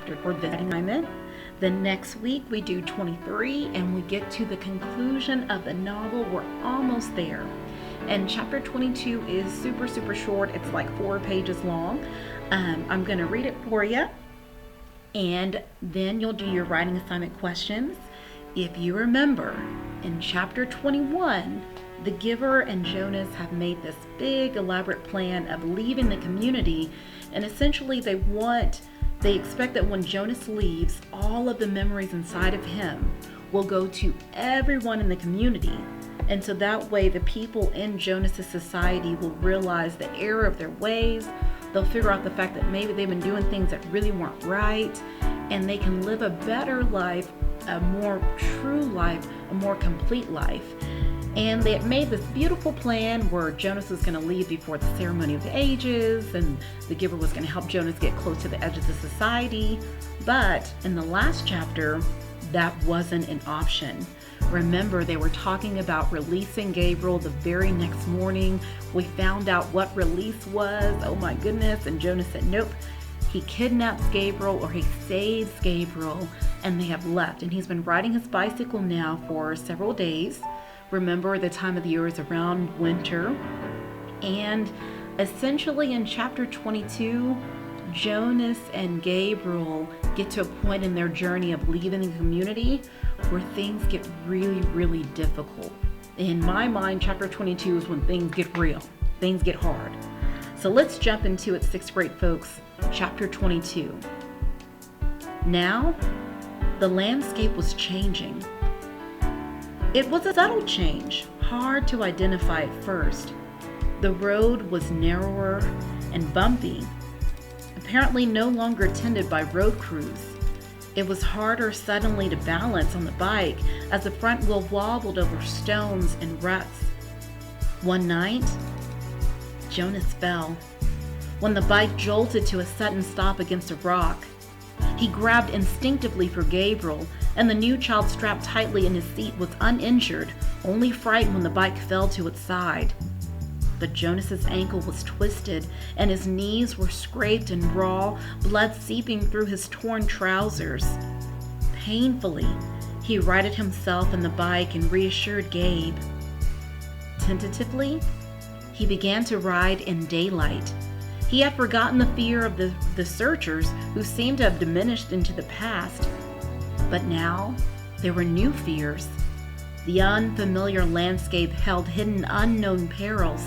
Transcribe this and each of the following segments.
chapter for this assignment. Then next week we do 23 and we get to the conclusion of the novel. We're almost there. And chapter 22 is super short. It's like 4 pages long. I'm going to read it for you. And then you'll do your writing assignment questions. If you remember, in chapter 21, the giver and Jonas have made this big elaborate plan of leaving the community, and essentially they expect that when Jonas leaves, all of the memories inside of him will go to everyone in the community. And so that way the people in Jonas's society will realize the error of their ways. They'll figure out the fact that maybe they've been doing things that really weren't right, and they can live a better life, a more true life, a more complete life. And they had made this beautiful plan where Jonas was going to leave before the ceremony of the ages, and the giver was going to help Jonas get close to the edges of society. But in the last chapter, that wasn't an option. Remember, they were talking about releasing Gabriel the very next morning. We found out what release was. Oh my goodness. And Jonas said, nope. He kidnaps Gabriel, or he saves Gabriel, and they have left. And he's been riding his bicycle now for several days. Remember, the time of the year is around winter. And essentially in chapter 22, Jonas and Gabriel get to a point in their journey of leaving the community where things get really difficult. In my mind, chapter 22 is when things get real, things get hard. So let's jump into it, 6th grade folks. Chapter 22. Now, the landscape was changing. It was a subtle change, hard to identify at first. The road was narrower and bumpy, apparently no longer tended by road crews. It was harder suddenly to balance on the bike as the front wheel wobbled over stones and ruts. One night, Jonas fell when the bike jolted to a sudden stop against a rock. He grabbed instinctively for Gabriel, and the new child strapped tightly in his seat was uninjured, only frightened when the bike fell to its side. But Jonas's ankle was twisted, and his knees were scraped and raw, blood seeping through his torn trousers. Painfully, he righted himself in the bike and reassured Gabe. Tentatively, he began to ride in daylight. He had forgotten the fear of the searchers, who seemed to have diminished into the past. But now, there were new fears. The unfamiliar landscape held hidden unknown perils.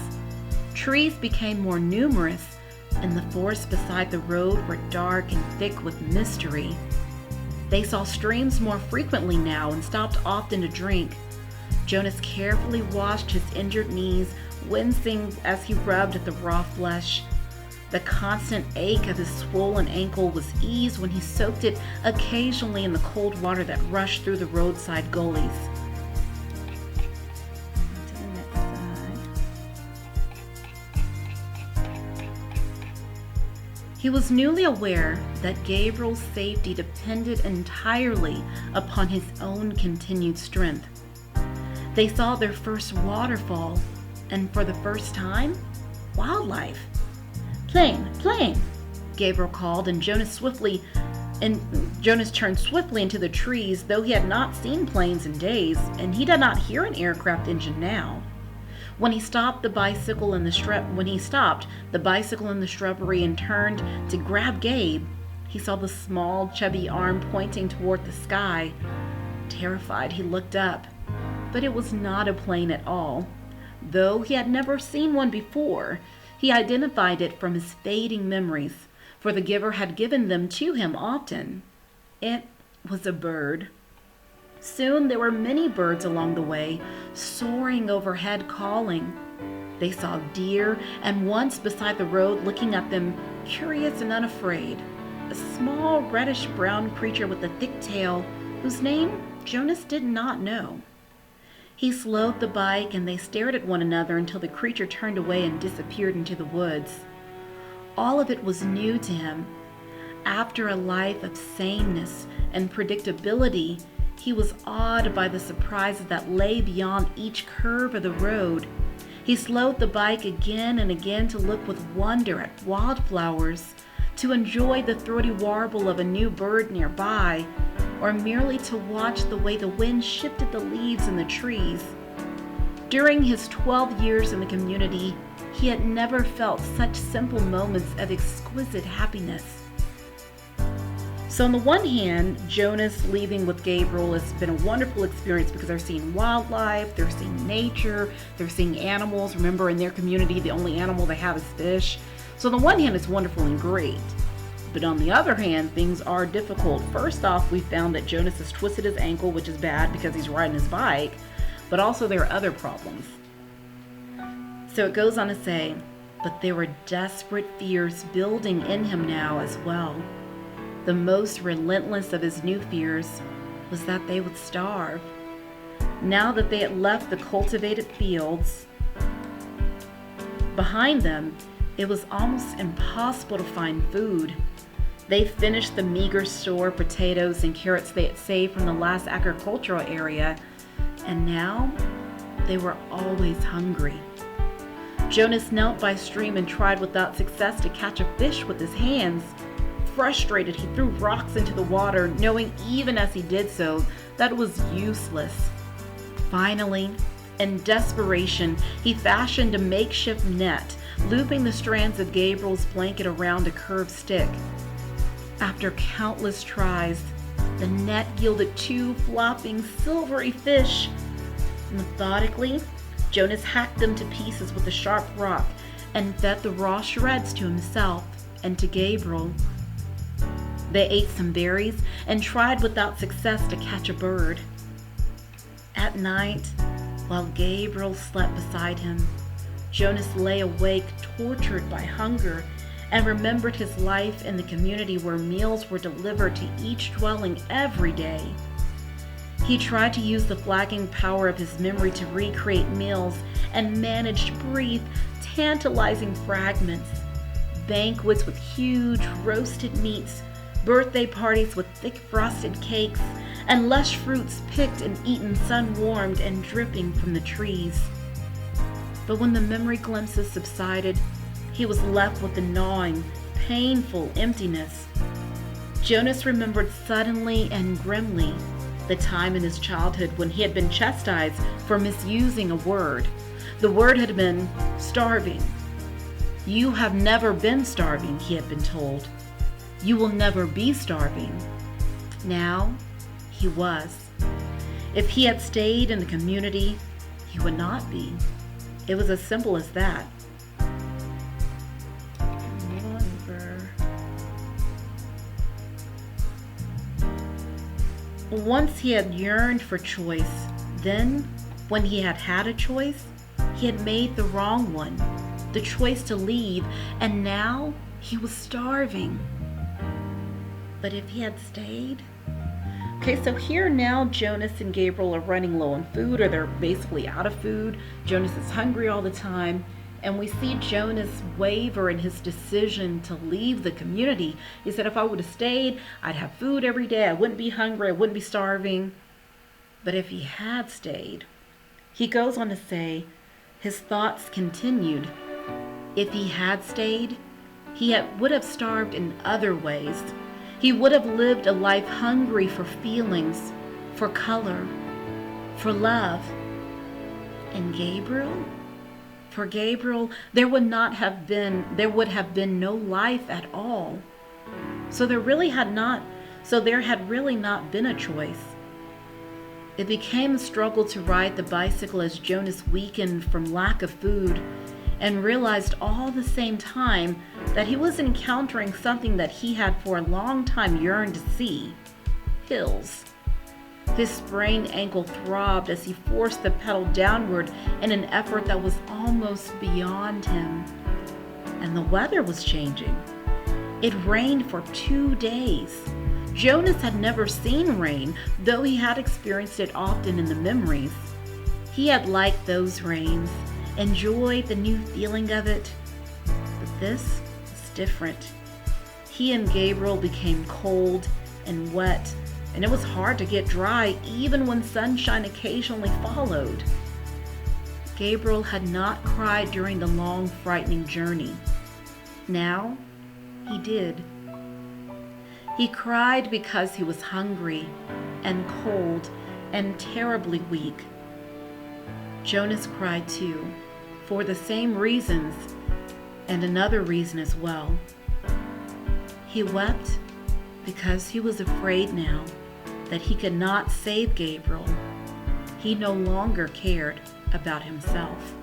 Trees became more numerous, and the forests beside the road were dark and thick with mystery. They saw streams more frequently now and stopped often to drink. Jonas carefully washed his injured knees, wincing as he rubbed at the raw flesh. The constant ache of his swollen ankle was eased when he soaked it occasionally in the cold water that rushed through the roadside gullies. He was newly aware that Gabriel's safety depended entirely upon his own continued strength. They saw their first waterfall, and for the first time, wildlife. Plane, Gabriel called, and Jonas turned swiftly into the trees, though he had not seen planes in days, and he did not hear an aircraft engine now. When he stopped the bicycle in the shrubbery and turned to grab Gabe, he saw the small, chubby arm pointing toward the sky. Terrified, he looked up, but it was not a plane at all. Though he had never seen one before, he identified it from his fading memories, for the giver had given them to him often. It was a bird. Soon there were many birds along the way, soaring overhead, calling. They saw deer, and once beside the road, looking at them, curious and unafraid, a small reddish-brown creature with a thick tail, whose name Jonas did not know. He slowed the bike, and they stared at one another until the creature turned away and disappeared into the woods. All of it was new to him. After a life of sameness and predictability, he was awed by the surprises that lay beyond each curve of the road. He slowed the bike again and again to look with wonder at wildflowers, to enjoy the throaty warble of a new bird nearby, or merely to watch the way the wind shifted the leaves in the trees. During his 12 years in the community, he had never felt such simple moments of exquisite happiness. So on the one hand, Jonas leaving with Gabriel has been a wonderful experience because they're seeing wildlife, they're seeing nature, they're seeing animals. Remember, in their community, the only animal they have is fish. So on the one hand, it's wonderful and great. But on the other hand, things are difficult. First off, we found that Jonas has twisted his ankle, which is bad because he's riding his bike, but also there are other problems. So it goes on to say, but there were desperate fears building in him now as well. The most relentless of his new fears was that they would starve. Now that they had left the cultivated fields behind them, it was almost impossible to find food. They finished the meager store potatoes and carrots they had saved from the last agricultural area, and now they were always hungry. Jonas knelt by a stream and tried without success to catch a fish with his hands. Frustrated, he threw rocks into the water, knowing even as he did so that it was useless. Finally, in desperation, he fashioned a makeshift net, looping the strands of Gabriel's blanket around a curved stick. After countless tries, the net yielded 2 flopping silvery fish. Methodically, Jonas hacked them to pieces with a sharp rock and fed the raw shreds to himself and to Gabriel. They ate some berries and tried without success to catch a bird. At night, while Gabriel slept beside him, Jonas lay awake, tortured by hunger, and remembered his life in the community where meals were delivered to each dwelling every day. He tried to use the flagging power of his memory to recreate meals and managed to breathe tantalizing fragments, banquets with huge roasted meats, birthday parties with thick frosted cakes, and lush fruits picked and eaten sun-warmed and dripping from the trees. But when the memory glimpses subsided, he was left with a gnawing, painful emptiness. Jonas remembered suddenly and grimly the time in his childhood when he had been chastised for misusing a word. The word had been starving. "You have never been starving," he had been told. "You will never be starving." Now, he was. If he had stayed in the community, he would not be. It was as simple as that. Once he had yearned for choice, then, when he had had a choice, he had made the wrong one, the choice to leave, and now he was starving. But if he had stayed? Okay, so here now Jonas and Gabriel are running low on food, or they're basically out of food. Jonas is hungry all the time, and we see Jonas waver in his decision to leave the community. He said, if I would have stayed, I'd have food every day. I wouldn't be hungry. I wouldn't be starving. But if he had stayed, he goes on to say, his thoughts continued. If he had stayed, he would have starved in other ways. He would have lived a life hungry for feelings, for color, for love. And Gabriel? For Gabriel, there would have been no life at all. So there had really not been a choice. It became a struggle to ride the bicycle as Jonas weakened from lack of food and realized all the same time that he was encountering something that he had for a long time yearned to see: hills. His sprained ankle throbbed as he forced the pedal downward in an effort that was almost beyond him. And the weather was changing. It rained for 2 days. Jonas had never seen rain, though he had experienced it often in the memories. He had liked those rains, enjoyed the new feeling of it. But this was different. He and Gabriel became cold and wet, and it was hard to get dry even when sunshine occasionally followed. Gabriel had not cried during the long, frightening journey. Now, He did. He cried because he was hungry and cold and terribly weak. Jonas cried too, for the same reasons, and another reason as well. He wept because he was afraid now that he could not save Gabriel. He no longer cared about himself.